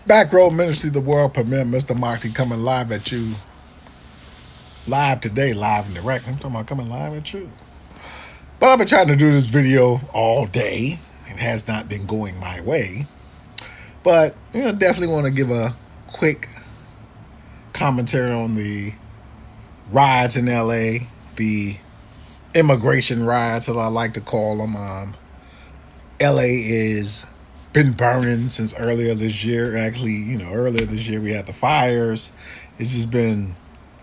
Back Row Ministry, the world permit, Mr. Marty coming live at you. Live today, live and direct. I'm talking about coming live at you. But I've been trying to do this video all day. It has not been going my way. But definitely want to give a quick commentary on the riots in LA, the immigration riots, as I like to call them. LA is been burning since earlier this year. Actually, earlier this year we had the fires. It's just been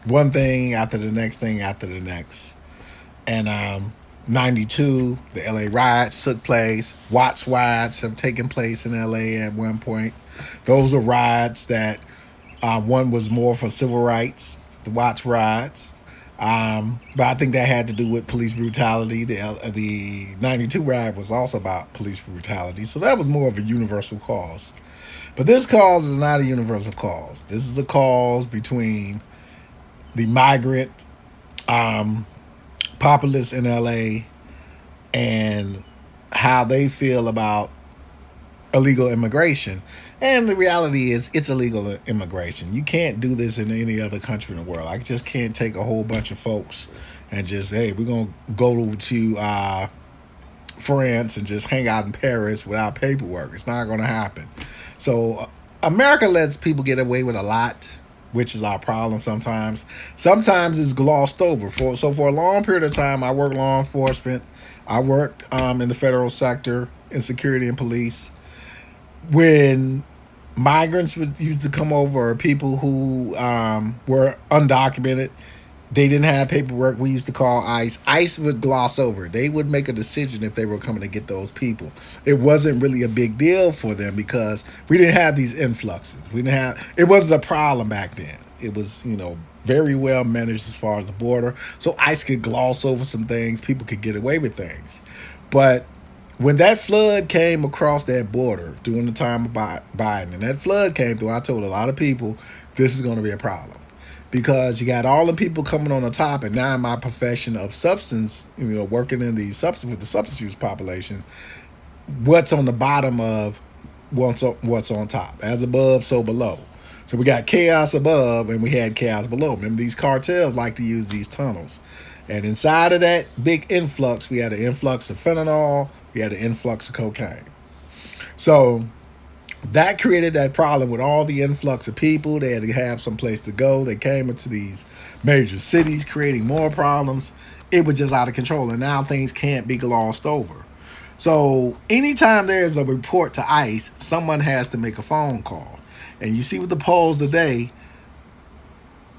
one thing after the next thing after the next. And 92, the LA riots took place. Watts riots have taken place in LA at one point. Those were riots that one was more for civil rights, the Watts riots. But I think that had to do with police brutality. The 92 riot was also about police brutality. So that was more of a universal cause. But this cause is not a universal cause. This is a cause between the migrant populace in LA and how they feel about illegal immigration. And the reality is it's illegal immigration. You can't do this in any other country in the world. I just can't take a whole bunch of folks and just, hey, we're going to go to France and just hang out in Paris without paperwork. It's not going to happen. So America lets people get away with a lot, which is our problem sometimes. Sometimes it's glossed over. So for a long period of time, I worked law enforcement. I worked in the federal sector in security and police. When migrants used to come over, or people who were undocumented, they didn't have paperwork, we used to call ICE. ICE would gloss over. They would make a decision if they were coming to get those people. It wasn't really a big deal for them because we didn't have these influxes. It wasn't a problem back then. It was, very well managed as far as the border. So ICE could gloss over some things. People could get away with things. But when that flood came across that border during the time of Biden, and that flood came through, I told a lot of people this is going to be a problem because you got all the people coming on the top, and now in my profession of substance, working in the substance with the substance use population, what's on the bottom of what's on top, as above, so below. So we got chaos above, and we had chaos below. Remember, these cartels like to use these tunnels. And inside of that big influx, we had an influx of fentanyl, we had an influx of cocaine. So that created that problem with all the influx of people. They had to have some place to go. They came into these major cities, creating more problems. It was just out of control, and now things can't be glossed over. So anytime there's a report to ICE, someone has to make a phone call. And you see with the polls today,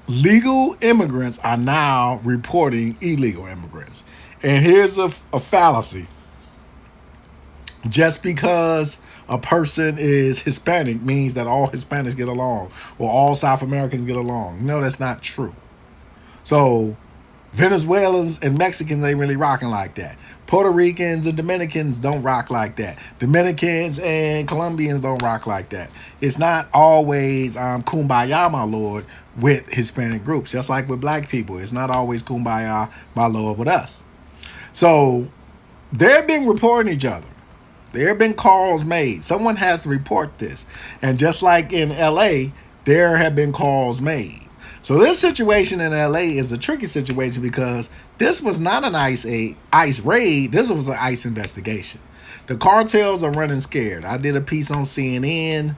legal immigrants are now reporting illegal immigrants. And here's a fallacy. Just because a person is Hispanic means that all Hispanics get along or all South Americans get along. No, that's not true. So Venezuelans and Mexicans ain't really rocking like that. Puerto Ricans and Dominicans don't rock like that. Dominicans and Colombians don't rock like that. It's not always kumbaya, my lord, with Hispanic groups. Just like with black people, it's not always kumbaya, my lord, with us. So they've been reporting each other. There have been calls made. Someone has to report this. And just like in LA, there have been calls made. So this situation in LA is a tricky situation because this was not an ICE raid. This was an ICE investigation. The cartels are running scared. I did a piece on CNN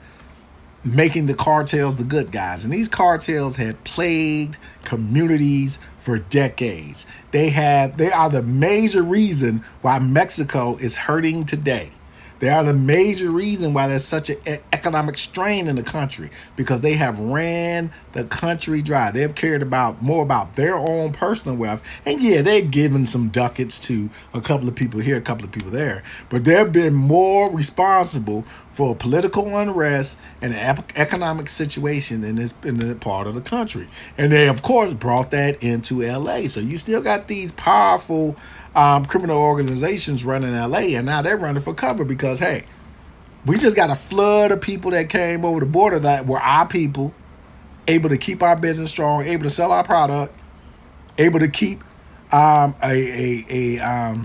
making the cartels the good guys. And these cartels had plagued communities for decades. They are the major reason why Mexico is hurting today. They are the major reason why there's such an economic strain in the country because they have ran the country dry. They've cared more about their own personal wealth. And yeah, they've given some ducats to a couple of people here, a couple of people there. But they've been more responsible for political unrest and an economic situation in the part of the country. And they, of course, brought that into LA. So you still got these powerful criminal organizations running LA, and now they're running for cover because, hey, we just got a flood of people that came over the border that were our people, able to keep our business strong, able to sell our product, able to keep a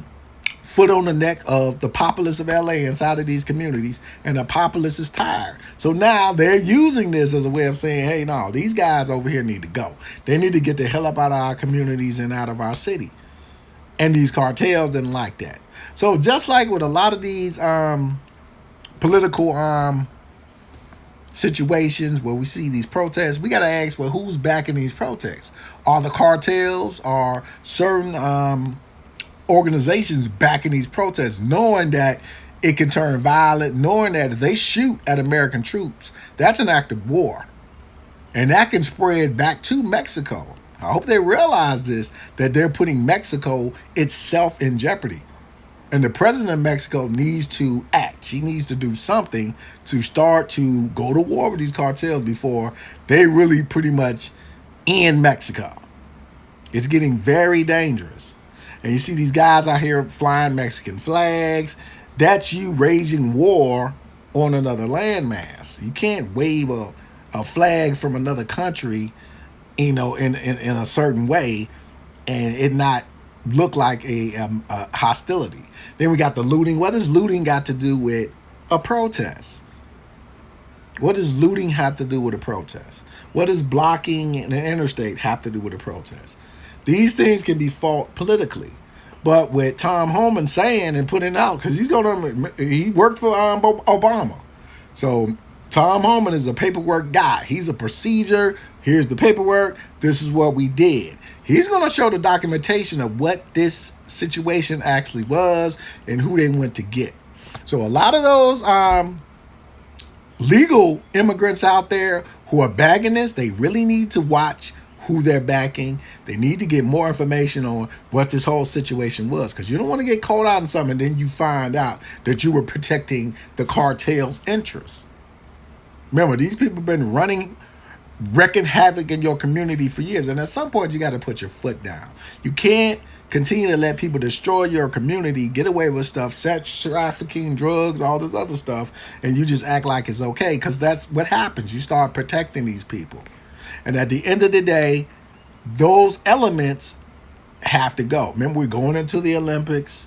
foot on the neck of the populace of LA inside of these communities, and the populace is tired. So now they're using this as a way of saying, hey, no, these guys over here need to go. They need to get the hell up out of our communities and out of our city. And these cartels didn't like that. So just like with a lot of these political situations where we see these protests, we got to ask, well, who's backing these protests? Are the cartels? Are certain organizations backing these protests, knowing that it can turn violent, knowing that if they shoot at American troops, that's an act of war. And that can spread back to Mexico. I hope they realize this, that they're putting Mexico itself in jeopardy. And the president of Mexico needs to act. She needs to do something to start to go to war with these cartels before they really pretty much end Mexico. It's getting very dangerous. And you see these guys out here flying Mexican flags. That's you raging war on another landmass. You can't wave a flag from another country, in a certain way, and it not look like a hostility. Then we got the looting. What does looting got to do with a protest? What does looting have to do with a protest? What does blocking an interstate have to do with a protest? These things can be fought politically. But with Tom Homan saying and putting out, because he worked for Obama. So Tom Homan is a paperwork guy. He's a procedure. Here's the paperwork. This is what we did. He's going to show the documentation of what this situation actually was and who they went to get. So a lot of those legal immigrants out there who are bagging this, they really need to watch who they're backing. They need to get more information on what this whole situation was, because you don't want to get caught out in something and then you find out that you were protecting the cartel's interests. Remember, these people have been wrecking havoc in your community for years, and at some point you got to put your foot down. You can't continue to let people destroy your community, get away with stuff, sex trafficking, drugs, all this other stuff, and you just act like it's okay, because that's what happens. You start protecting these people. And at the end of the day, those elements have to go. Remember, we're going into the Olympics.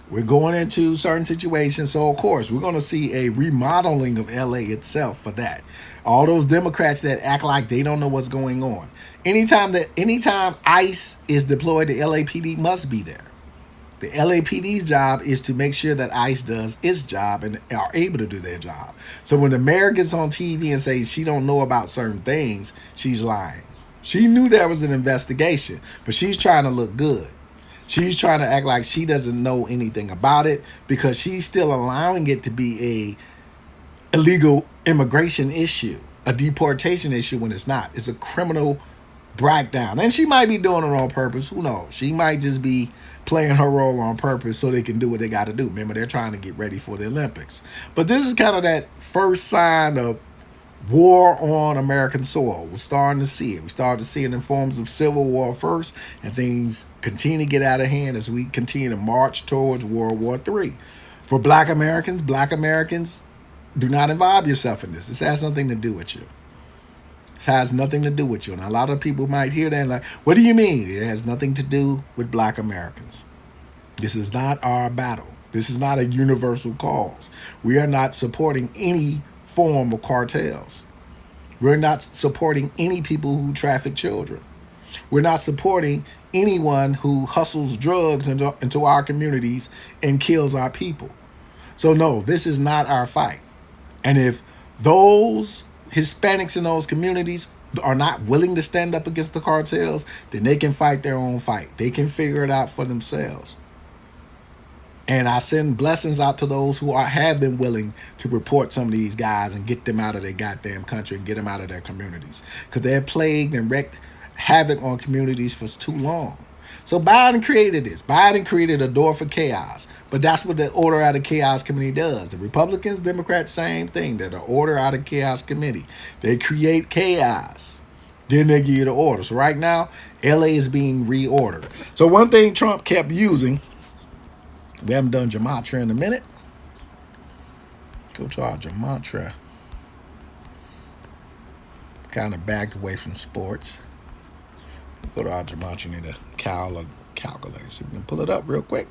We're going into certain situations. So, of course, we're going to see a remodeling of LA itself for that. All those Democrats that act like they don't know what's going on. Anytime ICE is deployed, the LAPD must be there. The LAPD's job is to make sure that ICE does its job and are able to do their job. So when the mayor gets on TV and says she don't know about certain things, she's lying. She knew there was an investigation, but she's trying to look good. She's trying to act like she doesn't know anything about it because she's still allowing it to be a illegal immigration issue, a deportation issue when it's not. It's a criminal breakdown. And she might be doing it on purpose. Who knows? She might just be playing her role on purpose so they can do what they got to do. Remember, they're trying to get ready for the Olympics. But this is kind of that first sign of war on American soil. We're starting to see it. We started to see it in forms of civil war first, and things continue to get out of hand as we continue to march towards World War III. For Black Americans, do not involve yourself in this. This has nothing to do with you. This has nothing to do with you. And a lot of people might hear that and like, what do you mean? It has nothing to do with Black Americans. This is not our battle. This is not a universal cause. We are not supporting any form of cartels. We're not supporting any people who traffic children. We're not supporting anyone who hustles drugs into our communities and kills our people. So no, this is not our fight. And if those Hispanics in those communities are not willing to stand up against the cartels, then they can fight their own fight. They can figure it out for themselves. And I send blessings out to those who have been willing to report some of these guys and get them out of their goddamn country and get them out of their communities. Because they're plagued and wreaked havoc on communities for too long. So Biden created this. Biden created a door for chaos. But that's what the Order Out of Chaos Committee does. The Republicans, Democrats, same thing. They're the Order Out of Chaos Committee. They create chaos. Then they give you the order. So right now, LA is being reordered. So one thing Trump kept using, we haven't done Gematria in a minute. Go to our Gematria. Kind of backed away from sports. Go to our Gematria, need a calculator. So we can pull it up real quick.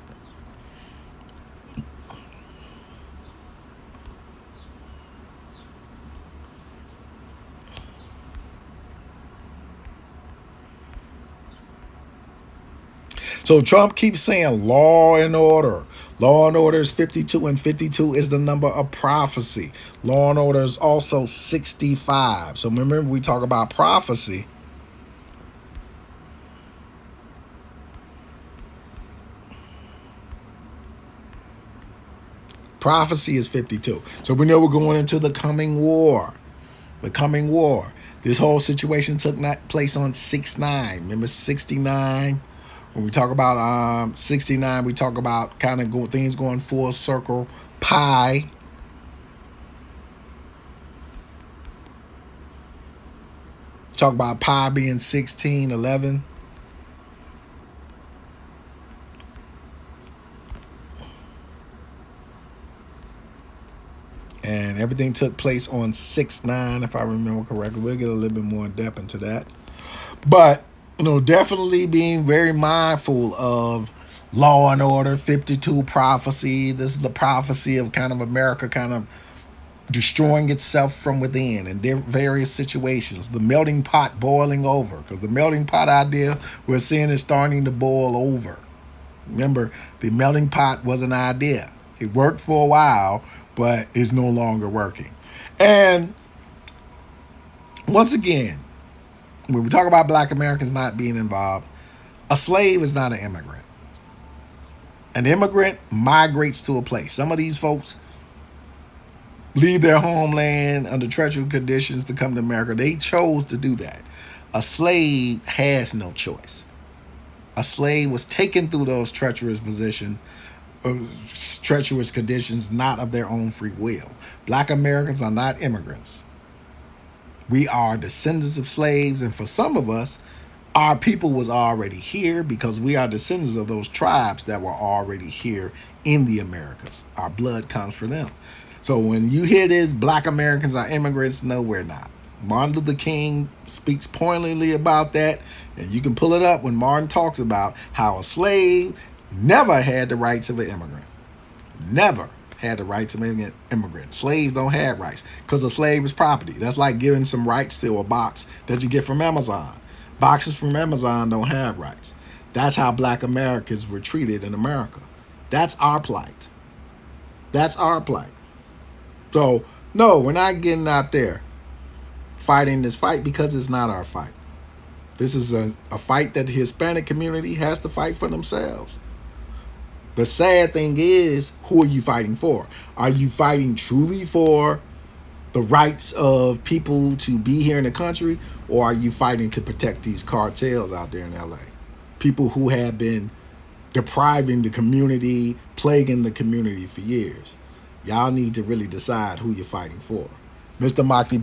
So Trump keeps saying law and order. Law and order is 52, and 52 is the number of prophecy. Law and order is also 65. So remember, we talk about prophecy. Prophecy is 52. So we know we're going into the coming war. The coming war. This whole situation took place on 6/9. Remember 69? When we talk about 69, we talk about kind of things going full circle. Pi. Talk about pi being 1611. And everything took place on 6/9, if I remember correctly. We'll get a little bit more in depth into that. But, definitely being very mindful of law and order, 52 prophecy. This is the prophecy of kind of America kind of destroying itself from within in various situations. The melting pot boiling over, because the melting pot idea we're seeing is starting to boil over. Remember, the melting pot was an idea. It worked for a while, but it's no longer working. And once again, when we talk about black Americans not being involved, a slave is not an immigrant. An immigrant migrates to a place. Some of these folks leave their homeland under treacherous conditions to come to America. They chose to do that. A slave has no choice. A slave was taken through those treacherous conditions, not of their own free will. Black Americans are not immigrants. We are descendants of slaves, and for some of us, our people was already here because we are descendants of those tribes that were already here in the Americas. Our blood comes from them. So when you hear this, black Americans are immigrants, no, we're not. Martin Luther King speaks pointedly about that, and you can pull it up when Martin talks about how a slave never had the rights of an immigrant. Never had the rights of an immigrant. Slaves don't have rights because a slave is property. That's like giving some rights to a box that you get from Amazon. Boxes from Amazon don't have rights. That's how black Americans were treated in America. That's our plight. That's our plight. So, no, we're not getting out there fighting this fight because it's not our fight. This is a fight that the Hispanic community has to fight for themselves. The sad thing is, who are you fighting for? Are you fighting truly for the rights of people to be here in the country, or are you fighting to protect these cartels out there in LA? People who have been depriving the community, plaguing the community for years. Y'all need to really decide who you're fighting for. Mr. Maki